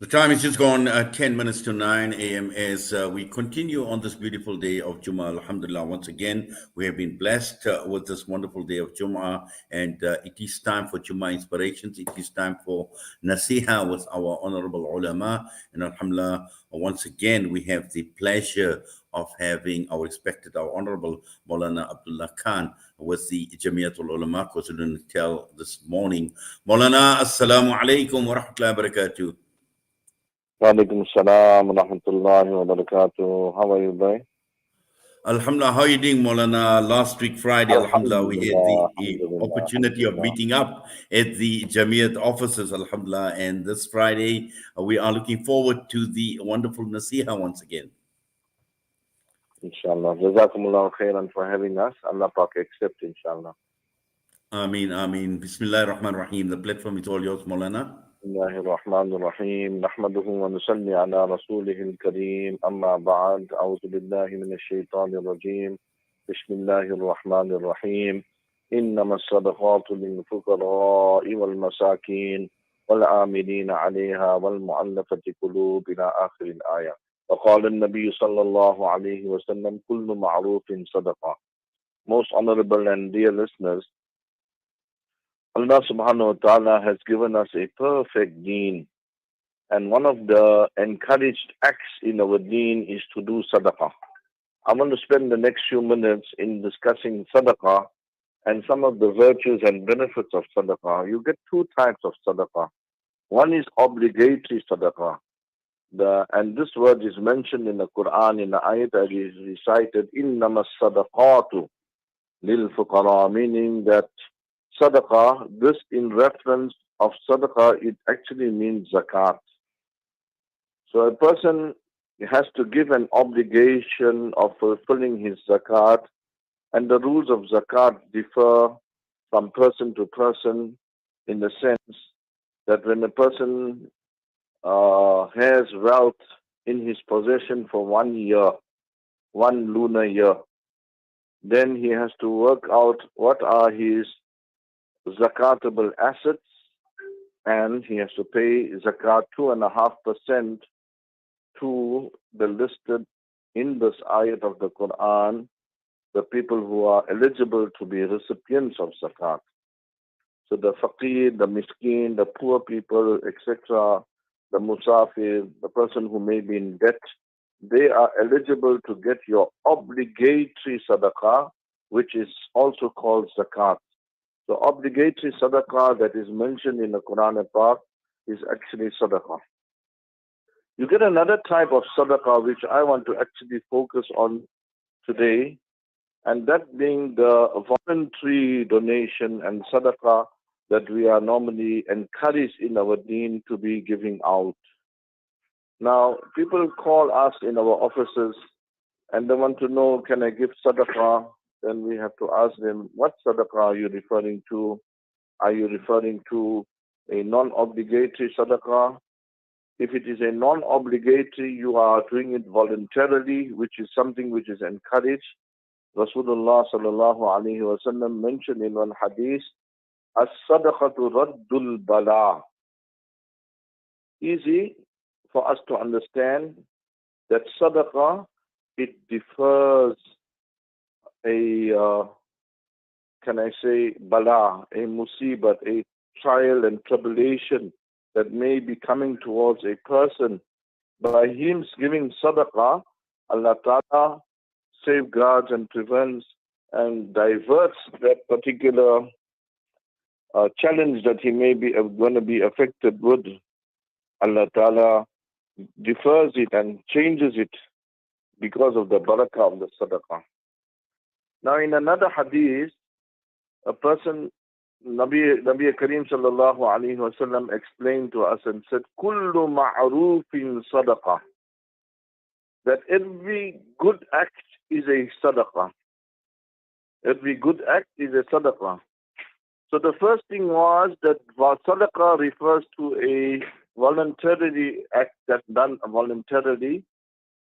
The time is just gone 10 minutes to 9 a.m. as we continue on this beautiful day of Jummah. Alhamdulillah, once again, we have been blessed with this wonderful day of Jummah, and it is time for Jummah Inspirations. It is time for Nasiha with our honorable ulama. And Alhamdulillah, once again, we have the pleasure of having our respected, our honorable Moulana Abdullah Khan with the Jamiatul Ulama KwaZulu-Natal this morning. Moulana, Assalamu alaikum wa rahmatullahi wa barakatuh. Walaikum salam wa rahmatullahi wa barakatuh. How are you, boy? Alhamdulillah, how are you doing, Maulana? Last week, Friday, Alhamdulillah, we had Alhamdulillah, the alhamdulillah, opportunity of alhamdulillah. meeting up at the Jamiat offices, Alhamdulillah. And this Friday, we are looking forward to the wonderful Nasiha once again. Inshallah. Jazakumullah khairan for having us. Allah Pak accept, inshallah. Ameen, Ameen. Bismillah ar-Rahman ar-Rahim. The platform is all yours, Maulana. بسم الله الرحمن الرحيم نحمده ونصلي على رسوله الكريم أما بعد أعوذ بالله من الشيطان الرجيم بسم الله الرحمن الرحيم إنما الصدقات للفقراء والمساكين والعاملين عليها والمؤلفة قلوب إلى آخر الآية وقال النبي صلى الله عليه وسلم كل معروف صدقة. Most honorable and dear listeners, Allah subhanahu wa ta'ala has given us a perfect deen, and one of the encouraged acts in our deen is to do sadaqah. I want to spend the next few minutes in discussing sadaqah and some of the virtues and benefits of sadaqah. You get two types of sadaqah. One is obligatory sadaqah. And this word is mentioned in the Quran in the ayat that is recited, إِنَّمَا الصَّدَقَاتُ لِلْفُقَرَى, meaning that Sadaqah, this in reference of Sadaqah, it actually means zakat. So a person has to give an obligation of fulfilling his zakat, and the rules of zakat differ from person to person in the sense that when a person has wealth in his possession for 1 year, 1 lunar year, then he has to work out what are his zakatable assets, and he has to pay zakat 2.5% to the listed in this ayat of the Quran, the people who are eligible to be recipients of zakat. So the faqir, the miskin, the poor people, etc., the musafir, the person who may be in debt, they are eligible to get your obligatory sadaqah, which is also called zakat. The obligatory sadaqah that is mentioned in the Quran and Pak is actually sadaqah. You get another type of sadaqah which I want to actually focus on today, and that being the voluntary donation and sadaqah that we are normally encouraged in our deen to be giving out. Now, people call us in our offices and they want to know, can I give sadaqah? Then we have to ask them, what sadaqah are you referring to? Are you referring to a non-obligatory sadaqah? If it is a non-obligatory, you are doing it voluntarily, which is something which is encouraged. Rasulullah sallallahu alaihi wasallam mentioned in one hadith, as-sadaqatu raddul bala. Easy for us to understand that sadaqah, it defers a bala, a musibat, a trial and tribulation that may be coming towards a person. By him giving sadaqah, Allah Ta'ala safeguards and prevents and diverts that particular challenge that he may be going to be affected with. Allah Ta'ala defers it and changes it because of the barakah of the sadaqah. Now in another hadith, a person, Nabi Kareem sallallahu alayhi wa sallam explained to us and said, Kullu ma'rufin sadaqah. That every good act is a sadaqah. Every good act is a sadaqah. So the first thing was that sadaqah refers to a voluntary act that's done voluntarily,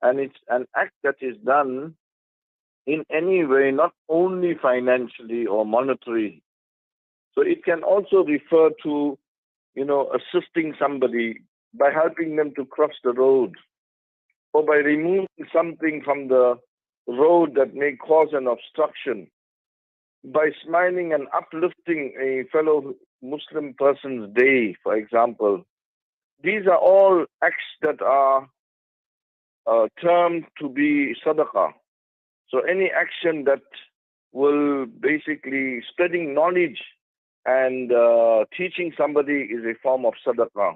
and it's an act that is done in any way, not only financially or monetary. So it can also refer to, assisting somebody, by helping them to cross the road, or by removing something from the road that may cause an obstruction, by smiling and uplifting a fellow Muslim person's day, for example. These are all acts that are termed to be sadaqah. So any action that will basically spreading knowledge and teaching somebody is a form of sadaqah.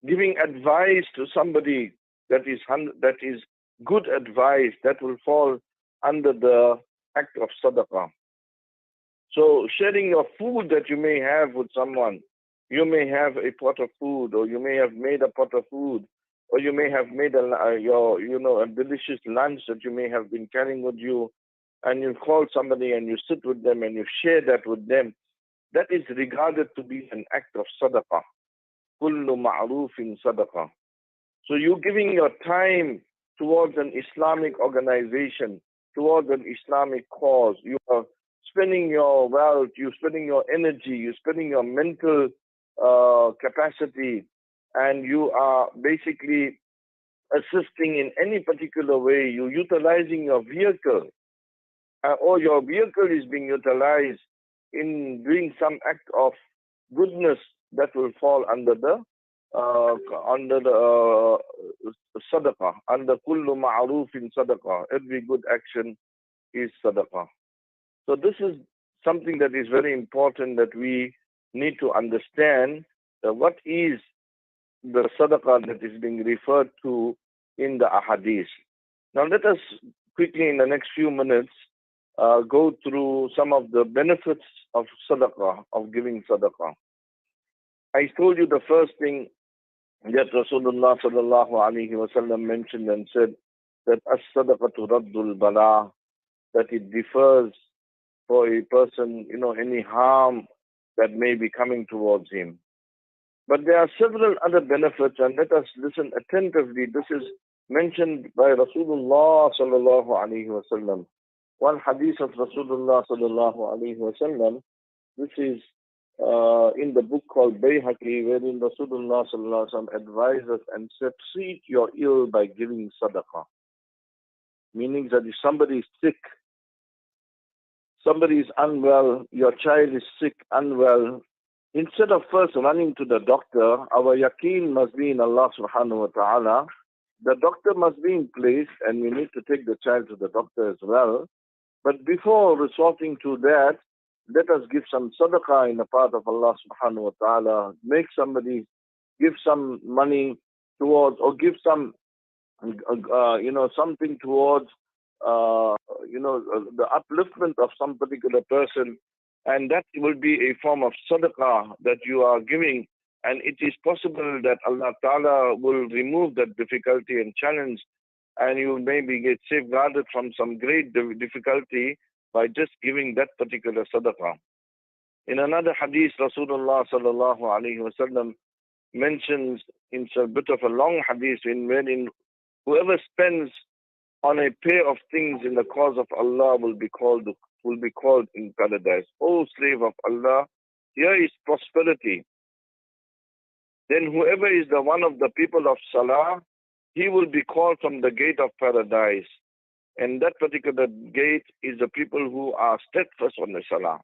Giving advice to somebody that is good advice, that will fall under the act of sadaqah. So sharing your food that you may have with someone, you may have a pot of food, or you may have made a pot of food, or you may have made a delicious lunch that you may have been carrying with you, and you call somebody and you sit with them and you share that with them. That is regarded to be an act of sadaqah. Kullu ma'rufin sadaqah. So you're giving your time towards an Islamic organization, towards an Islamic cause. You are spending your wealth, you're spending your energy, you're spending your mental capacity, and you are basically assisting in any particular way. You're utilizing your vehicle, or your vehicle is being utilized in doing some act of goodness that will fall under the sadaqah, under kullu ma'rufin sadaqah. Every good action is sadaqah. So this is something that is very important, that we need to understand what is the sadaqah that is being referred to in the ahadith. Now let us quickly in the next few minutes go through some of the benefits of sadaqah, of giving sadaqah. I told you the first thing that Rasulullah sallallahu alaihi wasallam mentioned and said that as-sadaqatu raddul bala, that it differs for a person, any harm that may be coming towards him. But there are several other benefits, and let us listen attentively. This is mentioned by Rasulullah sallallahu alaihi wasallam. One hadith of Rasulullah sallallahu alaihi wasallam. This is in the book called Bayhaqi, wherein Rasulullah sallallahu alaihi wasallam advises and said, treat your ill by giving sadaqah. Meaning that if somebody is sick, somebody is unwell, your child is sick, unwell, instead of first running to the doctor, our yaqeen must be in Allah subhanahu wa ta'ala. The doctor must be in place, and we need to take the child to the doctor as well. But before resorting to that, let us give some sadaqah in the path of Allah subhanahu wa ta'ala. Make somebody give some money towards, or give some, something towards, the upliftment of some particular person. And that will be a form of sadaqah that you are giving. And it is possible that Allah Ta'ala will remove that difficulty and challenge, and you maybe get safeguarded from some great difficulty by just giving that particular sadaqah. In another hadith, Rasulullah sallallahu alaihi wasallam mentions, in a bit of a long hadith, wherein whoever spends on a pair of things in the cause of Allah will be called in paradise. O slave of Allah, here is prosperity. Then whoever is the one of the people of Salah, he will be called from the gate of paradise. And that particular gate is the people who are steadfast on the Salah.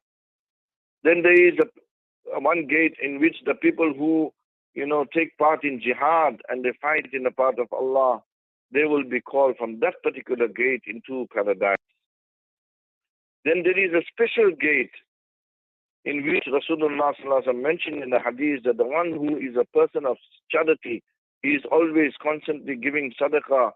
Then there is one gate in which the people who, take part in jihad and they fight in the path of Allah, they will be called from that particular gate into paradise. Then there is a special gate in which Rasulullah mentioned in the hadith that the one who is a person of charity, he is always constantly giving sadaqah,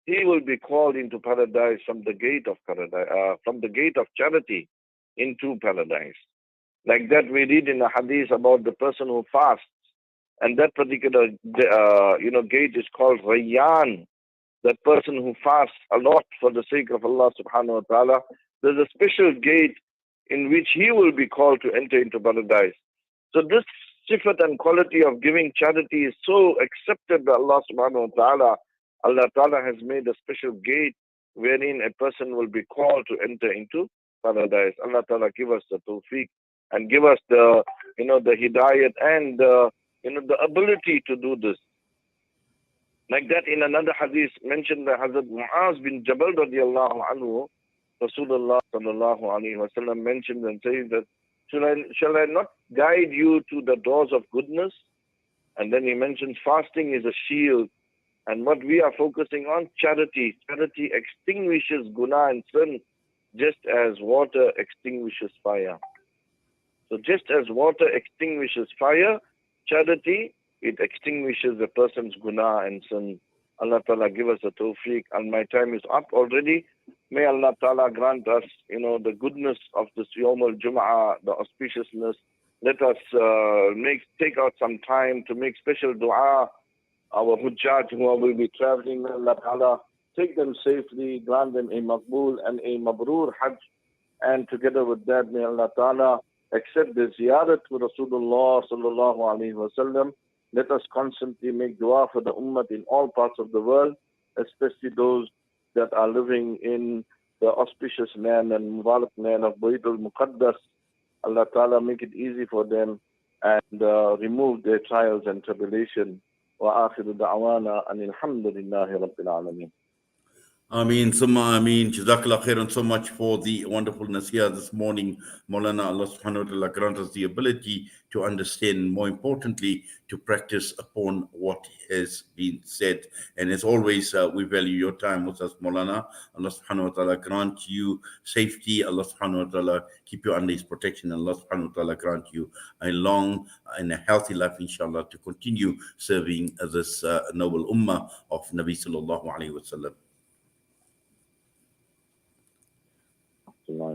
he will be called into paradise from the gate of paradise, from the gate of charity into paradise. Like that we read in the hadith about the person who fasts, and that particular gate is called Rayyan. That person who fasts a lot for the sake of Allah subhanahu wa ta'ala, there's a special gate in which he will be called to enter into paradise. So this sifat and quality of giving charity is so accepted by Allah subhanahu wa ta'ala. Allah ta'ala has made a special gate wherein a person will be called to enter into paradise. Allah ta'ala give us the tawfiq and give us the hidayat and the ability to do this. Like that in another hadith mentioned by Hazrat Mu'az bin Jabal radiallahu anhu, Rasulullah sallallahu alayhi wa sallam mentioned and says that, shall I not guide you to the doors of goodness? And then he mentions fasting is a shield. And what we are focusing on, charity. Charity extinguishes guna and sin, just as water extinguishes fire. So just as water extinguishes fire, charity, it extinguishes a person's guna and sin. Allah Ta'ala give us a tawfiq. And my time is up already. May Allah Ta'ala grant us, the goodness of this Yawm al-Jum'ah, the auspiciousness. Let us take out some time to make special dua. Our hujjat who will be traveling, may Allah Ta'ala take them safely, grant them a maqbool and a mabrur hajj. And together with that, may Allah Ta'ala accept the ziyarat to Rasulullah sallallahu alayhi wa sallam. Let us constantly make dua for the ummah in all parts of the world, especially those that are living in the auspicious land and mubarak land of Baytul Muqaddas. Allah Ta'ala make it easy for them and remove their trials and tribulation. Wa akhiru da'wana anil hamdulillahi rabbil alameen. Ameen, summa ameen. Jazakallah khairan so much for the wonderfulness here this morning. Moulana, Allah subhanahu wa ta'ala grant us the ability to understand, more importantly, to practice upon what has been said. And as always, we value your time with us, Moulana. Allah subhanahu wa ta'ala grant you safety. Allah subhanahu wa ta'ala keep you under his protection. Allah subhanahu wa ta'ala grant you a long and a healthy life, inshallah, to continue serving this noble ummah of Nabi sallallahu alayhi wa sallam.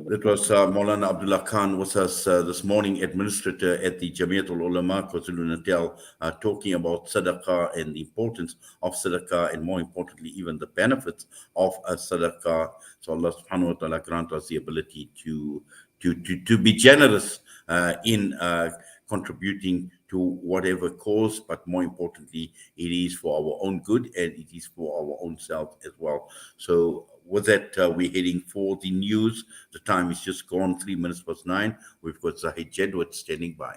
That was Moulana Abdullah Khan with us this morning, administrator at the Jamiatul Ulama KwaZulu-Natal, talking about Sadaqah and the importance of Sadaqah, and more importantly, even the benefits of Sadaqah. So Allah subhanahu wa ta'ala grant us the ability to be generous in contributing to whatever cause, but more importantly, it is for our own good and it is for our own self as well. So with that, we're heading for the news. The time is just gone 9:03. We've got Zahid Jedward standing by.